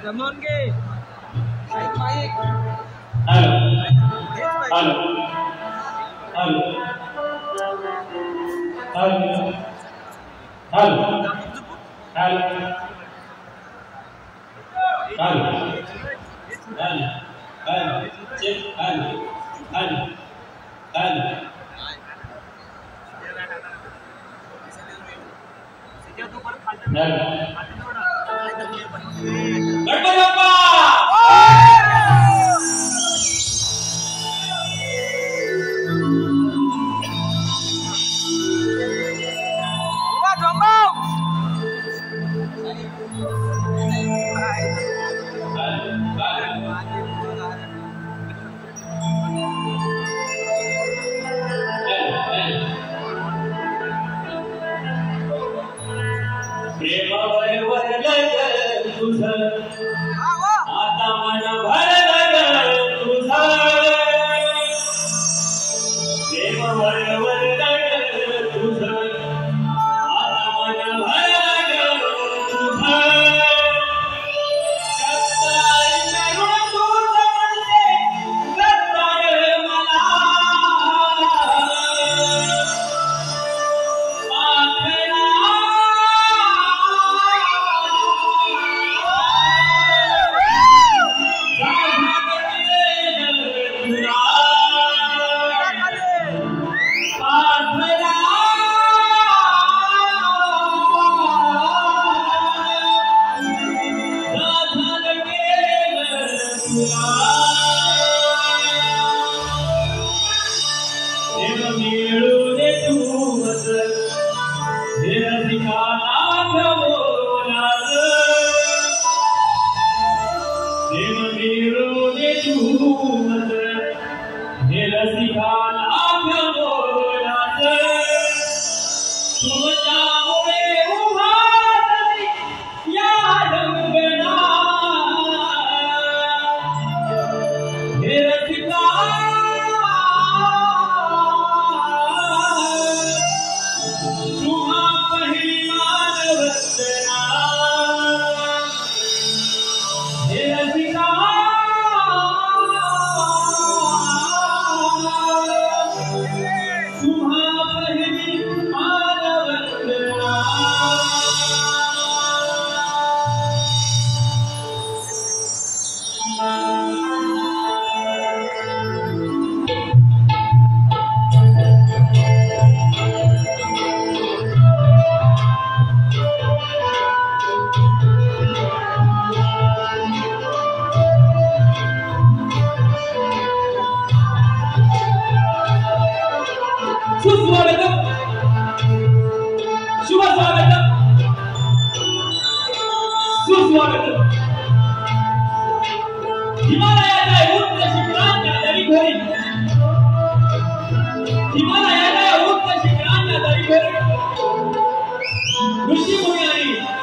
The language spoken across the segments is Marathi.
जमून घे mike hello hello hello hello hello hello hello hello check hello hello hello Ganpati Bappa प्रेम वरवरलं तुझं आता मन भरलं तुझं प्रेम वरवरलं तुझं आता मन भरलं तुझं शब्दाई करून तुझं म्हणते करताय मला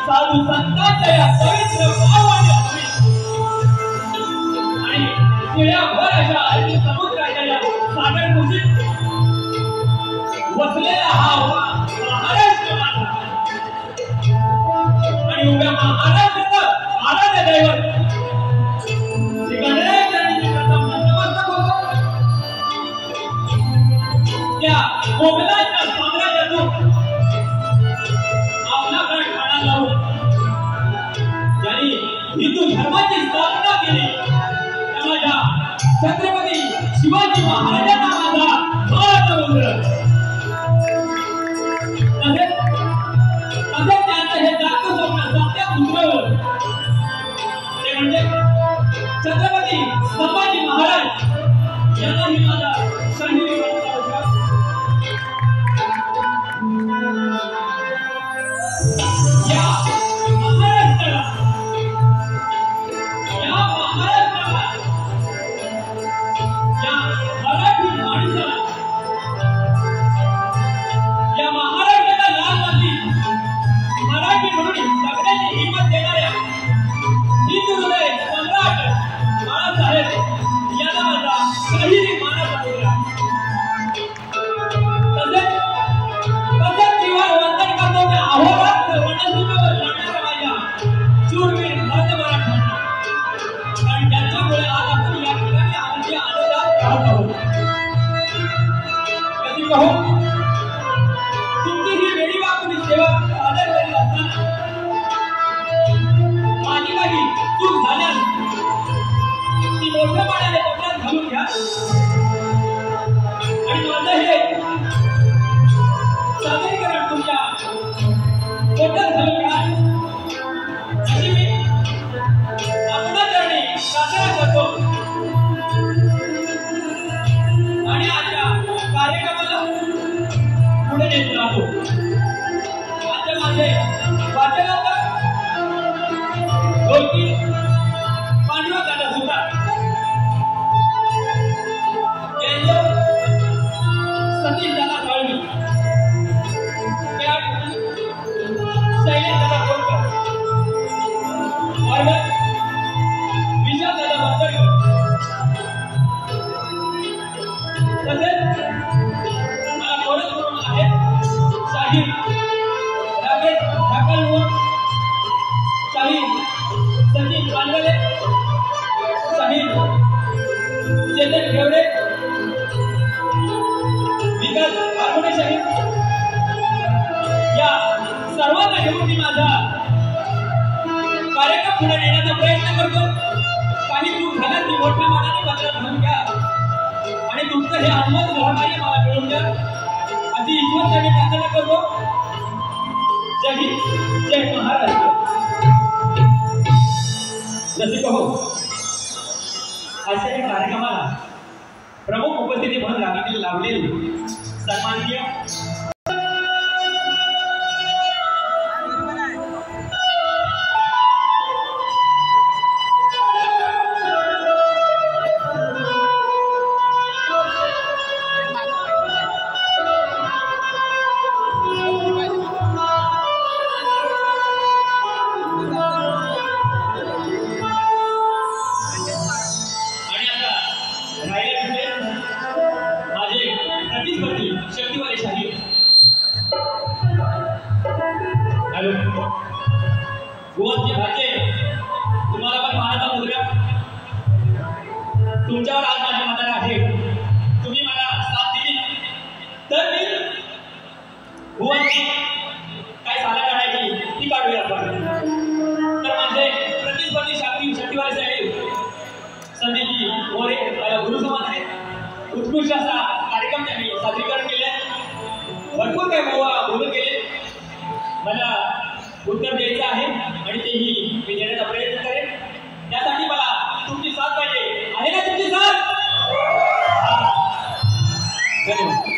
साधू संतांच्या या पवित्र भावाने आणि तुझ्याभर अशा अरबी समुद्राच्या या सागर कुशीत वसलेला हा महाराष्ट्र माझा आणि उभ्या महाराष्ट्राचं आराध्य दैवत श्री गणेश यांची प्रथम नतमस्तक होतो त्या मोगलांच्या साम्राज्यातून आपला गड ठाणा लावून ज्यांनी हिंदू धर्माची स्थापना केली त्या माझ्या छत्रपती शिवाजी महाराजांना माझा मानाचा वंदन. तसेच त्यांचं हे जागतं स्वप्न सत्यात उतरवून ते म्हणजे छत्रपती संभाजी महाराज यांनाही माझा शाहिरी प्रमुख उपस्थिती म्हणून लावलेली सन्माननीय तुमच्यावर आज माझी मदत आहे. तुम्ही मला साथ दिली तर मी भुवनची काय साला काढायची ती काढूया आपण. तर माझे प्रतिस्पर्धी शक्तिवाले साहेब संदीपजी मोरे मला गुरु समान आहेत. उत्कृष्ट असा कार्यक्रम त्यांनी सादरीकरण केले. भरपूर काही बोलून गेले. मला उत्तर द्यायचं आहे आणि तेही मी देण्याचा प्रयत्न करेन. त्यासाठी मला तुमची साथ पाहिजे. आहे ना तुमची साथ? धन्यवाद.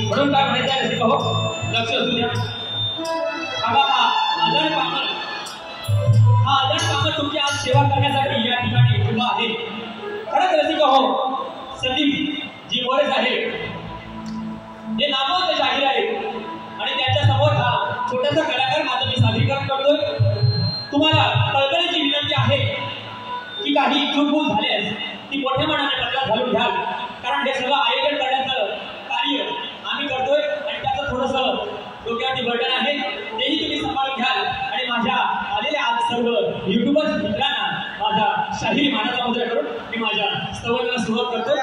म्हणून काय म्हणायचं आहे रसिका हो, लक्ष असू द्या. बघा हा आदर पामर तुमची आज सेवा करण्यासाठी या ठिकाणी उभा आहे. खरंच रसिका हो, संदीप जी मोरे साहेब हे नामवंत शाहीर आहेत आणि त्यांच्या समोर हा छोटासा कलाकार माझं मी सादरीकरण करतोय. तुम्हाला कळकळीची विनंती आहे की काही चूकभूल झाल्यास ती मोठ्या मनाने लक्षात घालून घ्याल, कारण हे सगळं आयोजन करण्याचं कार्य आम्ही करतोय आणि त्याचं थोडंसं डोक्यावरती बर्डन आहे, तेही तुम्ही सांभाळून घ्याल. आणि माझ्या आलेल्या आज सर्व युट्यूबर्स मित्रांना माझा शाहीर मानाचा मुद्रा करून मी माझ्या स्तवनाला सुरुवात करतो.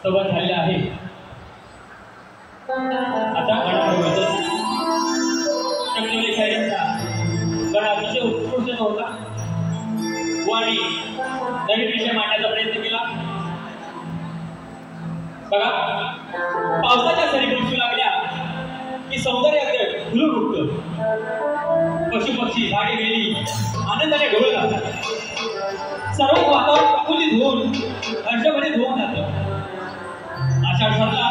संवाद झालेला आहे. आता गणा चक्रीवाली शायरीचा गणा अतिशय उत्कृष्ट होता. आणि नवीन विषय मांडण्याचा प्रयत्न केला. बघा, पावसाच्या सरी बरसू लागल्या की सौंदर्याकडे फुलून उठतं. पशु पक्षी झाडे वेली आनंदाने ढोळ लागतात. सर्व वातावरण प्रफुल्लित होऊन हर्षभरे धुवून जातं. आषाढ ठरला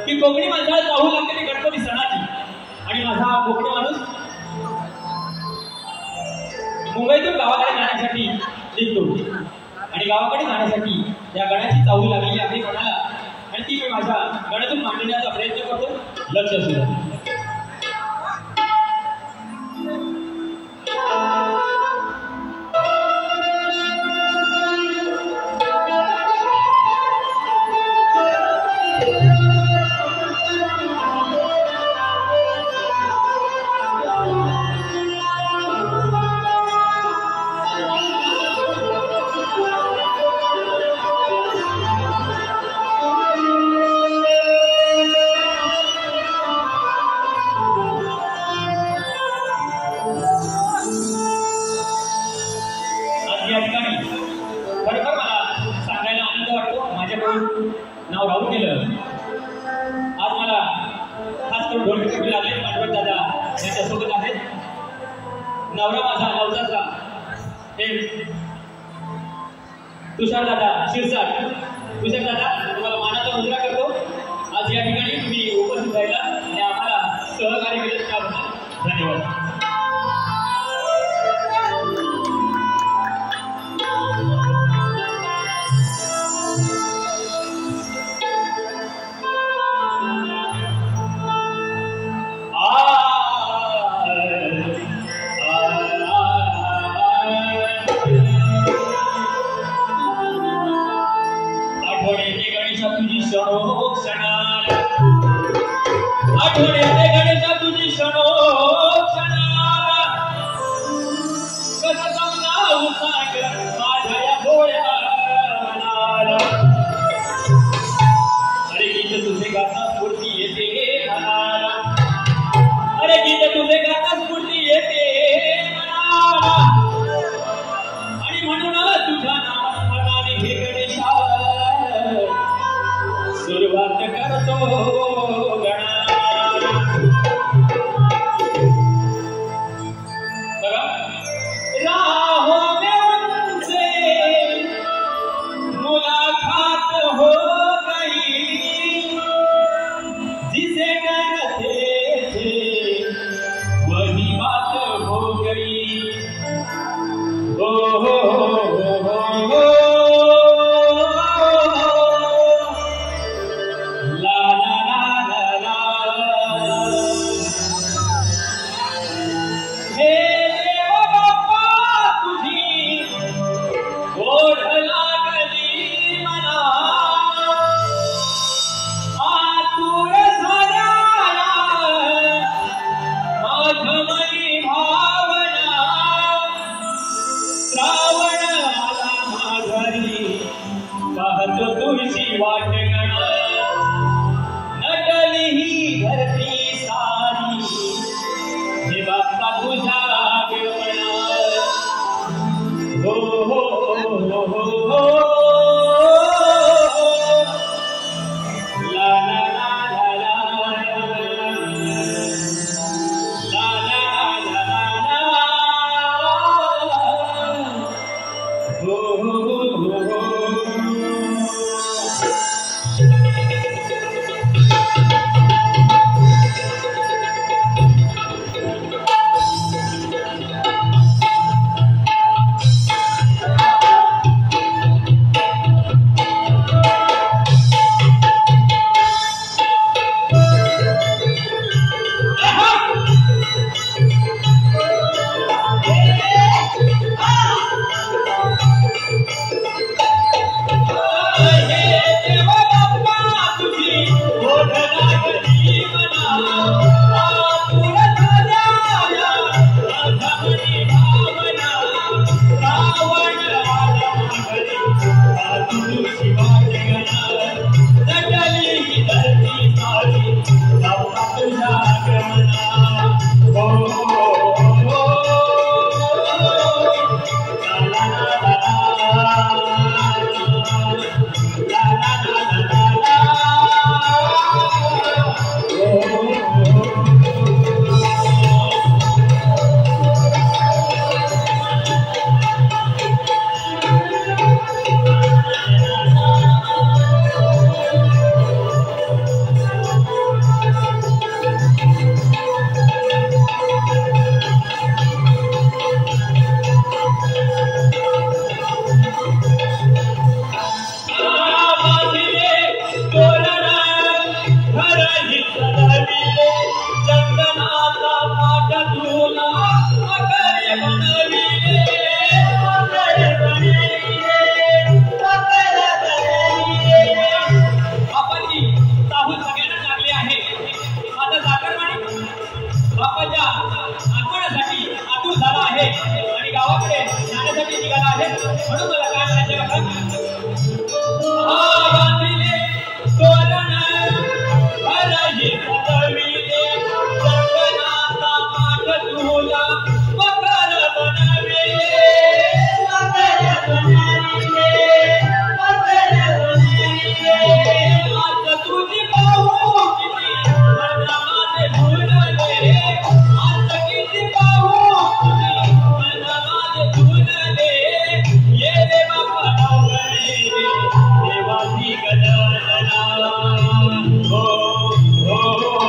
की कोकणी माणसाला चाहू लागते गणपती सणाची. आणि माझा कोकणी माणूस मुंबईतून गावाकडे जाण्यासाठी निघतो. आणि गावाकडे जाण्यासाठी या गणाची चाहू लागलेली आहे कोणाला. आणि ती मी माझ्या गणातून मांडण्याचा प्रयत्न करतो. लक्ष असू द्या. नाव राहून गेलं. आज मला खास करून ढोलकी लागले. पांडवट दादा यांच्यासोबत आहेत. नवरा माझा नवसाचा हे तुषार दादा शिरसाट. तुषार दादा तुम्हाला मानाचा मुजरा करतो. आज या ठिकाणी तुम्ही उपस्थित राहिला आणि आम्हाला सहकार्य केलं त्याबद्दल धन्यवाद. आठवड्याचे गणेशा तुझी क्षणोक्षणाला कसं समजावून सांग माझ्या या भोळ्या मनाला. अरे गीत तुझे गाता स्फूर्ती येते मनाला. अरे गीत तुझे गाता स्फूर्ती येते मनाला. आणि म्हणून तुझ्या नामस्मरणाने हे गणेशा सुरुवात करतो गणा. भावना म्हणून मला काय म्हणायचं बघा, हा बांधिले तोरण हरही सजविले जगन्नाथा माठ तुला मकर बनविले आज तुझी पाहू किती मन माझे झुलले, आज किती पाहू तुझी मन माझे झुलले, ये रे बाबा नवगणे देवाची गजानना हो हो हो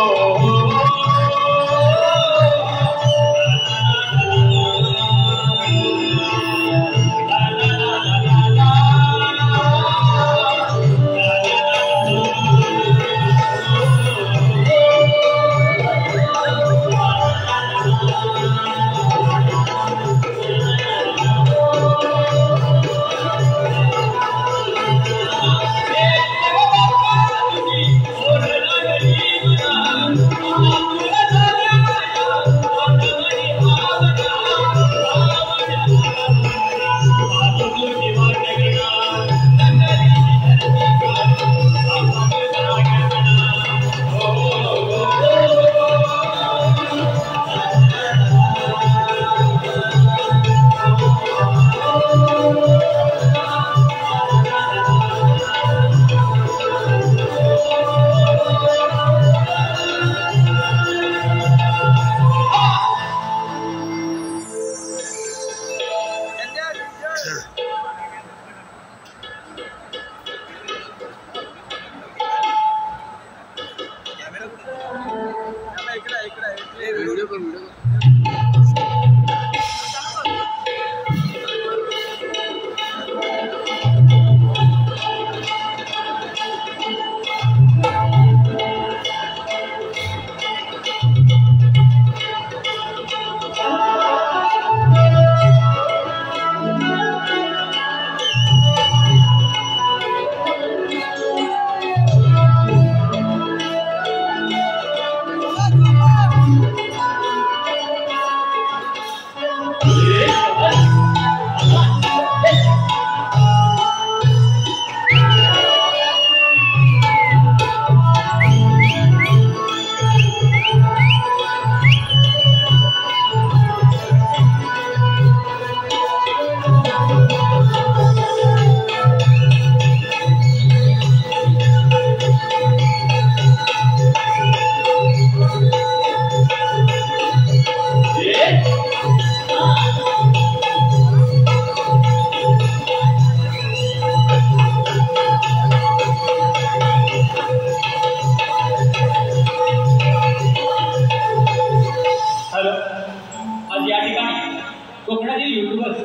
कोकणातील युट्यूबर्स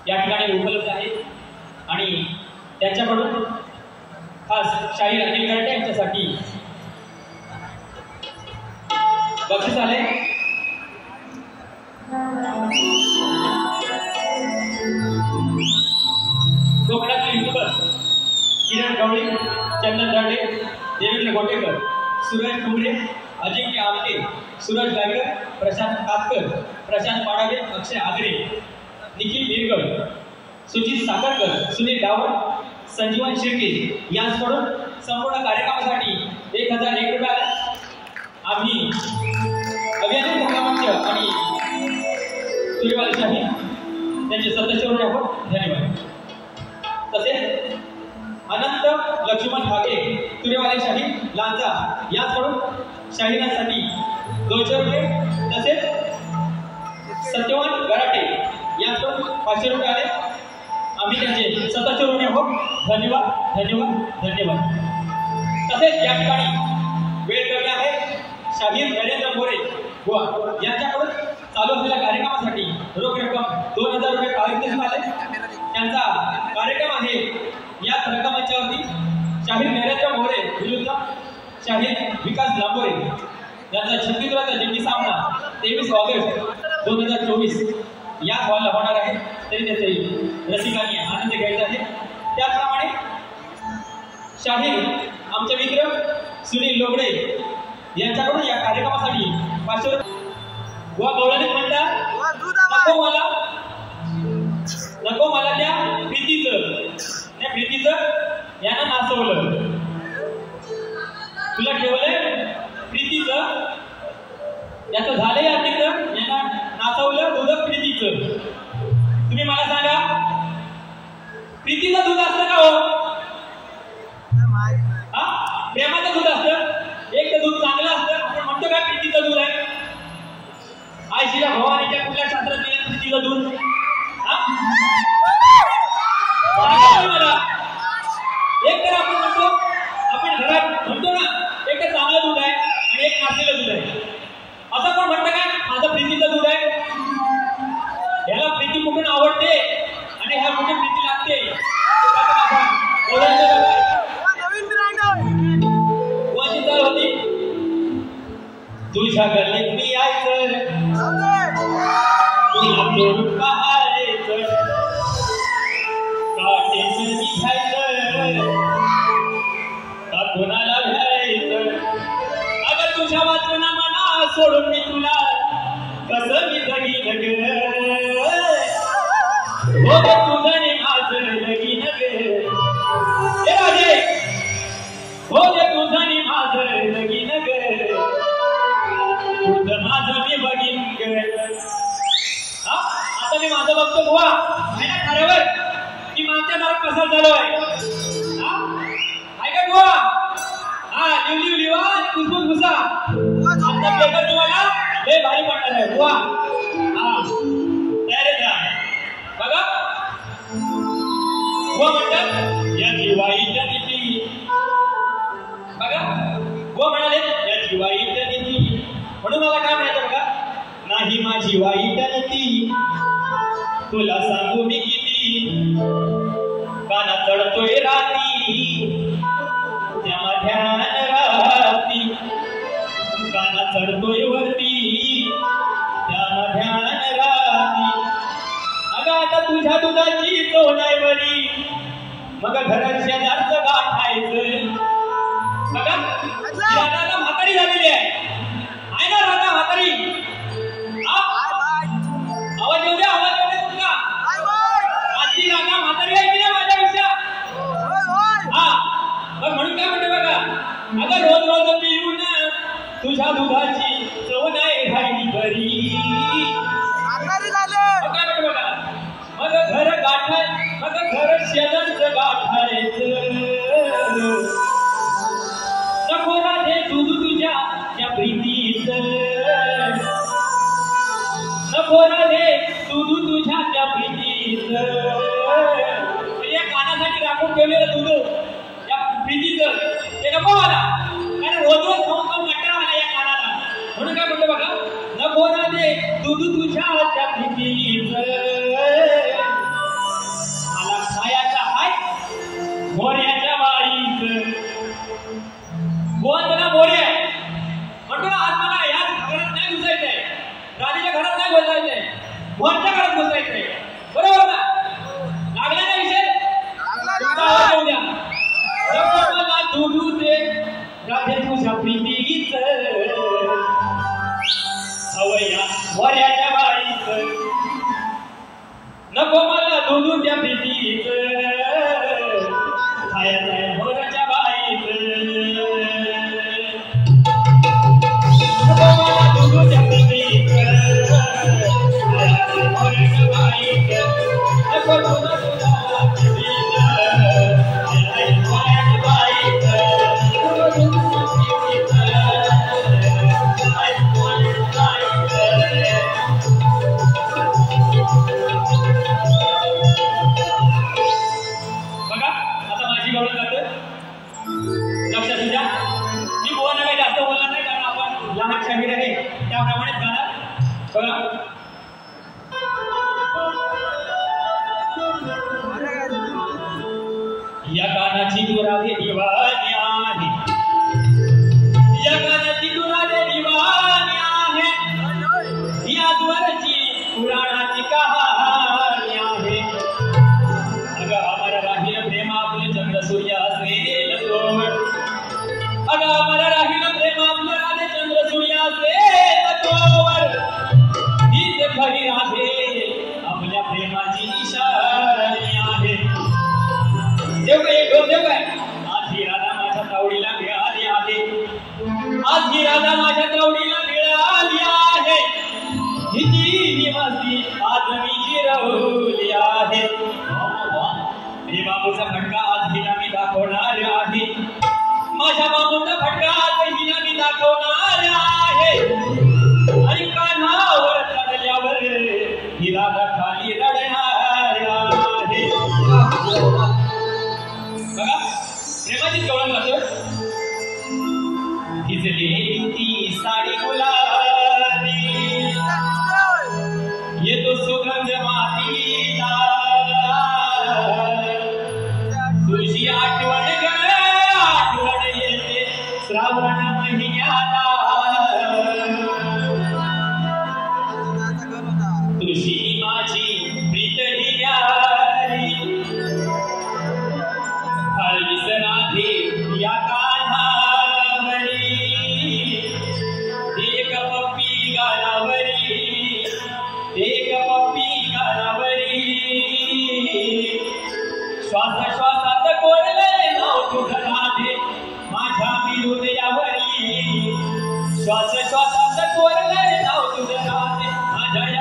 या ठिकाणी उपलब्ध आहेत आणि त्यांच्याकडून खास शाहीर अनिल गरटे यांच्यासाठी बक्षीस आले. कोकणातील युट्यूबर्स किरण गवळी, चंदन दांडे, देवेंद्र गोटेकर, सूरज ठुमरे, अजिंक्य आमटे, सूरज गायकर, प्रशांत कातकर, प्रशांत पाडावे, अक्षय आगरे, निखिल बिरगड, सुजित साखरकर, सुनील डावड, संजीवन शिर्के यांच्याकडून संपूर्ण कार्यक्रमासाठी 1001 रुपये आम्ही अभियान मंच आणि सूर्यवाली शाही त्यांचे सदस्य धन्यवाद. तसेच अनंत लक्ष्मण भागे, सूर्यवाली शाही लांजा यांच्याकडून शाहिरांसाठी 200 रुपये. तसेच सत्यवान गराटे यांच्याकडून 500 रुपये आले. आम्ही त्यांचे सदस्य धन्यवाद धन्यवाद धन्यवाद. तसेच या ठिकाणी वेळ कमी आहे. शाहीर नरेंद्र मोरे गोवा यांच्याकडून चालू असलेल्या कार्यक्रमासाठी रोख रक्कम 2000 रुपये पारितोषिक आले. त्यांचा कार्यक्रम आहे याच रंगमंचावरती शाहीर नरेंद्र मोरे विरुद्ध शाहीर विकास लांबोरे यांचा 36वा जंगी सामना 23 ऑगस्ट 2024 या हॉलला होणार आहे. तरी त्याचे रसिकांनी आनंद घ्यायचा आहे. त्याचप्रमाणे शाहीर आमचे मित्र सुनील लोगडे यांच्याकडून या कार्यक्रमासाठी 500 रुपये. गोवा गवळणी म्हणतात नको मला जोडून पाहायचं का टेन्शन मी घ्यायचं का कोणाला घ्यायचं अगं तुझ्या वाचून मला सोडून मी तुला कसं मी जगीन ग हो ग तुझं ने माझं लगीन ग हे राजे हो ग तुझं ने माझं लगीन ग तुझं माझं मी बघीन ग आता मी माझं बघतो बुवा आहे ना खऱ्यावर की मागच्या दारात कसा चालू आहे का बुवा हा लिव लिवा कुसकुस घुसा आता पेपर तुम्हाला लय भारी पडणार आहे बुवा हा तयारी द्या बघा बुवा म्हणतात याची वाईट नीती बघा बुवा म्हणाले याची वाईट नीती म्हणून मला काय म्हणायचं बघा नाही माझी वाईट नीती तुला सांगू मी किती काना चढतोय राती त्या ध्यान राती काना चढतोय वरती त्या ध्यान राती अगं आता तुझ्या दुधाची चव नाही बरी मग घरात शेजारचं गाठायचं बघा राधा म्हातारी झालेली आहे ना राधा म्हातारी आवाज येऊ द्या तुमचा आजची राधा म्हातारी आहे की नाही माझ्यापेक्षा हा मग म्हणून काय म्हणते बघा अगं रोज रोज पिऊन तुझ्या दुधाची चव नाही राहिली बरी काय म्हणते बघा मग घर गाठाय मग घर शेजारचं गाठायचं नको राधे दूध तुझ्या त्या प्रीतीचं नको राधे दूध तुझ्या त्या प्रीतीचं या कानासाठी राखून ठेवलेलं दूध या प्रीतीचं ते नको मला कारण रोज रोज खाऊन खाऊन कंटाळा आला या कानाला म्हणून काय म्हणतो बघा नको राधे दूध तुझ्या त्या प्रीतीचं मला खायचा हाय मोऱ्याच्या बाईचं गोंधळा मोरे म्हणतो ना आज मला ह्या घरात नाही घुसायचंय राणीच्या घरात नाही घुसायचंय मोरच्या घरात घुसायचंय बरोबर ना लागला ना विषय आवाज येऊ द्या नको मला दुधू दे राधे तुझ्या प्रीतीच हवया मोऱ्याच्या बाईच नको मला दुधू त्या प्रीतीच खायचा आहे मोराच्या बाईच या गाण्याची दुरावे दिवाणी आहे या गाण्याची दुरावे दिवाणी आहे याद्वारची पुराणाची कहाणी आहे अगं अमर राहील प्रेम आपले चंद्र सूर्य असेल तोवर अगं अमर राहील प्रेम आपले राधे चंद्र सूर्य असेल तोवर हीच खरी राधे आपल्या प्रेमाची निशाणी आहे देव काय एक देव काय आज ही राधा माझ्या तावडीला मिळाली आहे आज ही राधा माझ्या तावडीला मिळाली आहे हिची ही मस्ती आज मी जिरवली आहे हे बाबूचा फटका आज हिला मी दाखवणार आहे माझ्या बाबूचा फटका आज हिला मी दाखवणार आहे आणि कानावर चढल्यावर ही राधा खाली रडणार आहे बघा प्रेमाची कवळण वाचो भिजलेली ती साडी गुलाबी येतो सुगंध मातीचा तुझी आठवण येते श्रावण महिन्याला तुझी तुझी माझी प्रीत ही न्यारी हळवीस राधे या कान्हावरी एक पप्पी गालावरी एक पप्पी गालावरी श्वास श्वासात कोरले नाव तुझं राधे माझ्या हृदयावरी श्वास श्वासात कोरले नाव तुझं राधे माझ्या या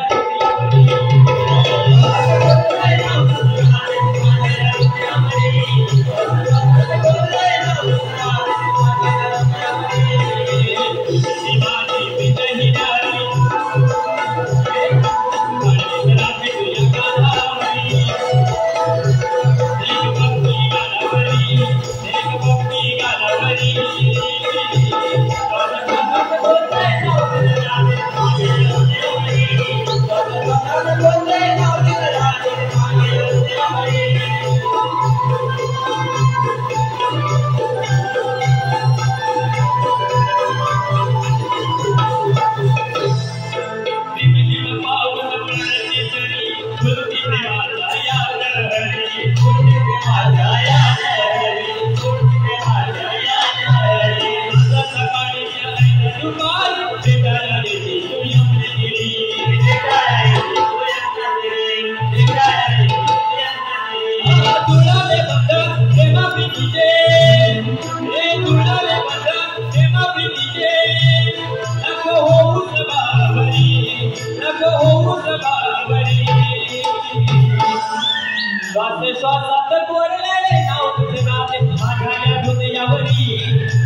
श्वासात कोरले नाव तुझे राधे माझ्या या हृदयावरी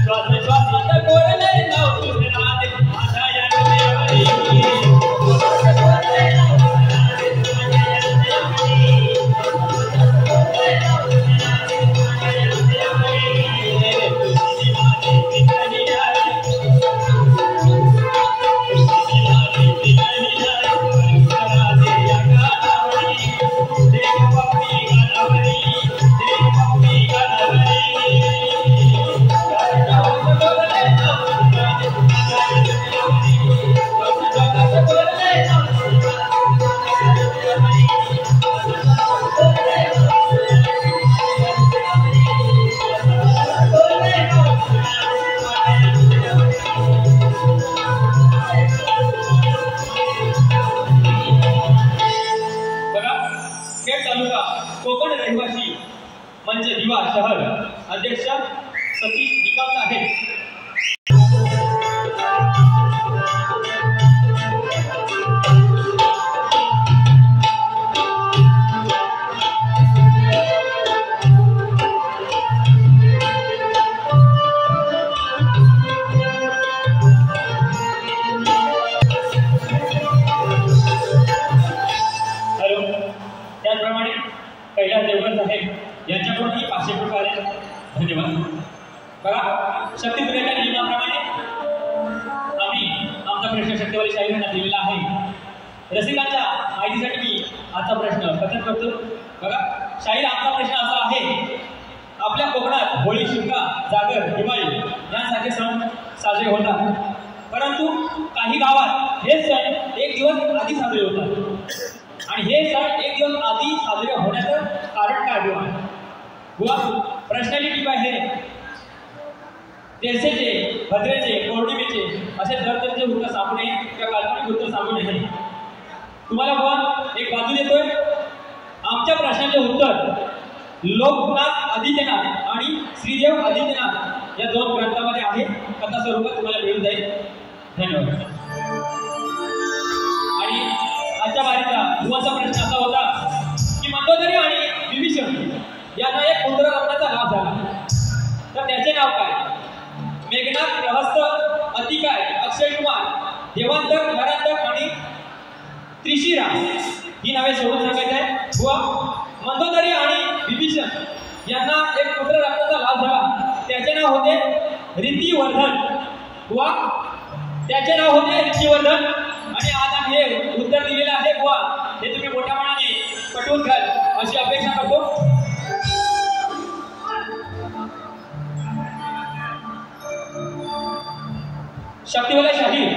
श्वास श्वासात कोरले नाव तुझे राधे माझ्या या हृदयावरी कोकण रहिवासी म्हणजे दिवा शहर अध्यक्ष सतीश निकाल आहे. त्याचप्रमाणे कैलास देवकर साहेब यांच्याकडूनही 500 रुपये धन्यवाद. बघा शक्तीपुऱ्याच्या नियमाप्रमाणे आम्ही आमचा प्रश्न शक्तीवाली शाहीर यांना दिलेला आहे. रसिकांच्या माहितीसाठी मी आजचा प्रश्न कथन करतो. बघा शाहीर आमचा प्रश्न असा आहे, आपल्या कोकणात होळी, शिमगा, जागर, दिवाळी यांसारखे सण साजरे होतात, परंतु काही गावात हे सण एक दिवस आधी साजरे होतात आणि हे सण एक दिवस आधी साजरे होण्याचं कारण काय आहे? बुवा प्रश्नाची टीप आहे, तेरसेचे, भद्रेचे, पौर्णिमेचे असे दरदरचे वृत्त सांगू नये किंवा काल्पनिक वृत्त सांगू नये. तुम्हाला बुवा एक बाजू देतोय. आमच्या प्रश्नाचे उत्तर लोकनाथ आदित्यनाथ आणि श्रीदेव आदित्यनाथ या 2 ग्रंथामध्ये आहे. कथा स्वरूपात तुम्हाला मिळून जाईल. धन्यवाद. आणि आजच्या बारीचा युवाचा प्रश्न असा होता की मंदोदरी आणि विभीषण यांना एक पुत्ररत्नाचा लाभ झाला, तर त्याचे नाव काय? मेघनाथ, रहस्य, अतिकाय, अक्षय कुमार, देवांतर, नरांतर आणि त्रिशिरा ही नावे सोडून सांगायची आहे. बुवा मंदोदरी आणि विभीषण यांना एक पुत्ररत्नाचा लाभ झाला, त्याचे नाव होते रीतिवर्धन. बुवा त्याचे नाव होते रीतिवर्धन. आणि आज आम्ही हे उत्तर दिलेलं आहे. बुवा हे तुम्ही मोठ्या मनाने पटवून घ्याल अशी अपेक्षा करतो. शक्तीवाला शाहीर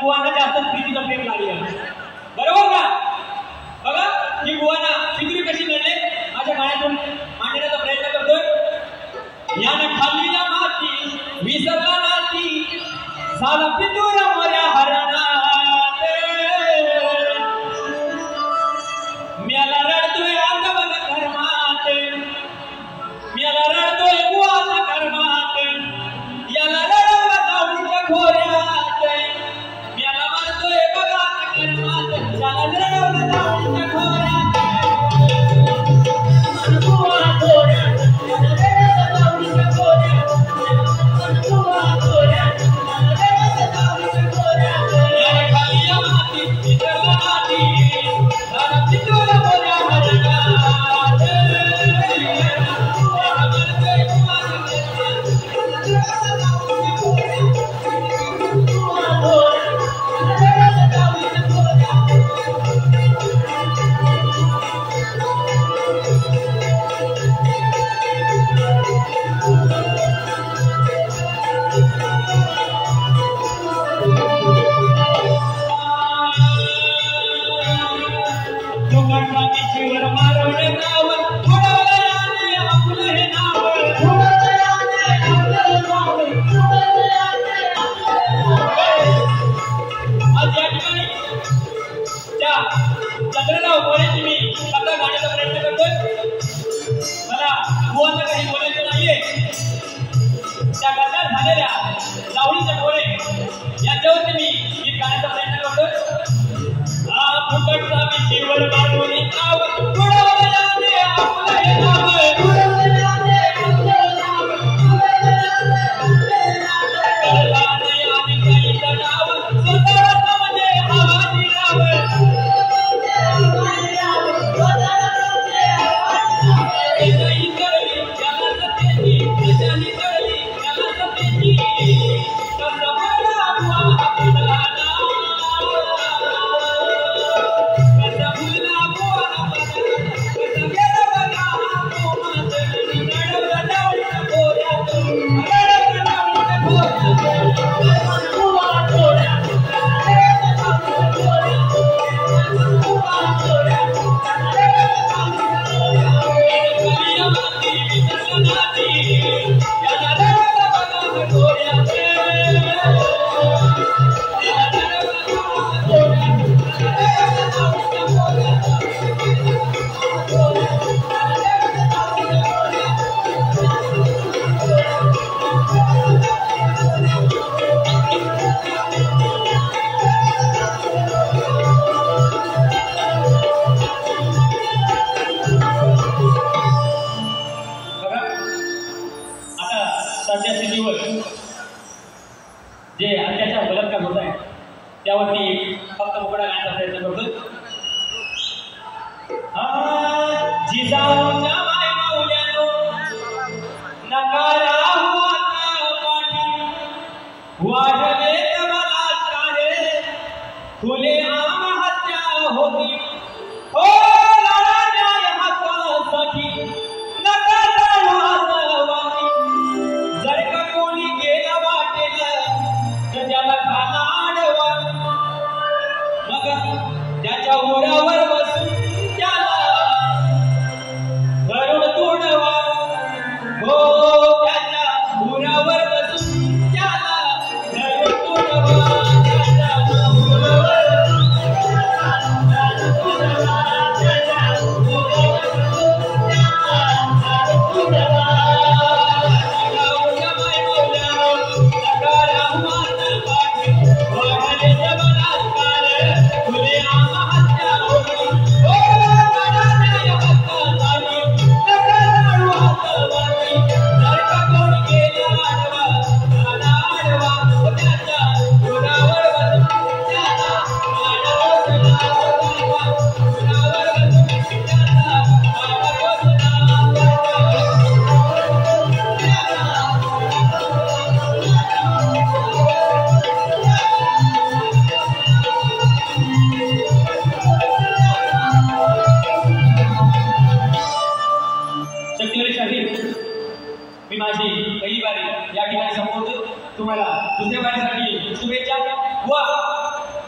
बुवांना जास्त प्रीतीचं प्रेम लागलं बरोबर का बघा ही बुवांना पितृ कशी मिळते माझ्या गाण्यातून मांडण्याचा प्रयत्न करतोय यानं खाल्ली ना माती विसरला नाती झाला पितूर मोऱ्या हरणात म्याला रडतोय आता बघ कर्मात म्याला रडतोय बुवाचा कर्मात याला रडवला जाऊच्या खोऱ्यात म्याला मारतोय बघा कर्मात त्याला रडवला जाऊच्या खोऱ्यात बुवा खोऱ्यात रडवला जाऊच्या खोऱ्यात बुवा खोऱ्यात रडवला जाऊच्या खोऱ्यात याला खाली या माती विसरला माती झाला पितूर मोऱ्या हरणात चंद्रराव मोरेची मी कथा गाण्याचा प्रयत्न करतोय मला बुवांना काही बोलायचं नाहीये त्या गद्दार झालेल्या लावणीचे मोरे यांच्यावरती मी गीत गाण्याचा प्रयत्न करतोय हा फुकटचा विशीवर मारून नाव बुडवले आपलं हे नाव सध्या स्थितीवर जे अत्याचार बलात्कार होत आहे त्यावरती फक्त मुकडा गाण्याचा प्रयत्न करतोय जिजाऊच्या माय माऊल्यानो नकारा पाठी वाढले बलात्कारे खुले आम हत्या होती हो लढा न्याय हक्कासाठी नका जाऊ हातवाटी जर का कोणी गेला वाटेल तर त्याला खाना आडवा मग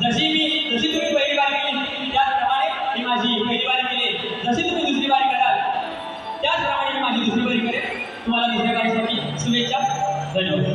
जशी तुम्ही पहिली बारी केली त्याचप्रमाणे मी माझी पहिली बारी केली. जशी तुम्ही दुसरी बारी कराल त्याचप्रमाणे मी माझी दुसरी बारी करेन. तुम्हाला दुसऱ्या बारीसाठी शुभेच्छा. धन्यवाद.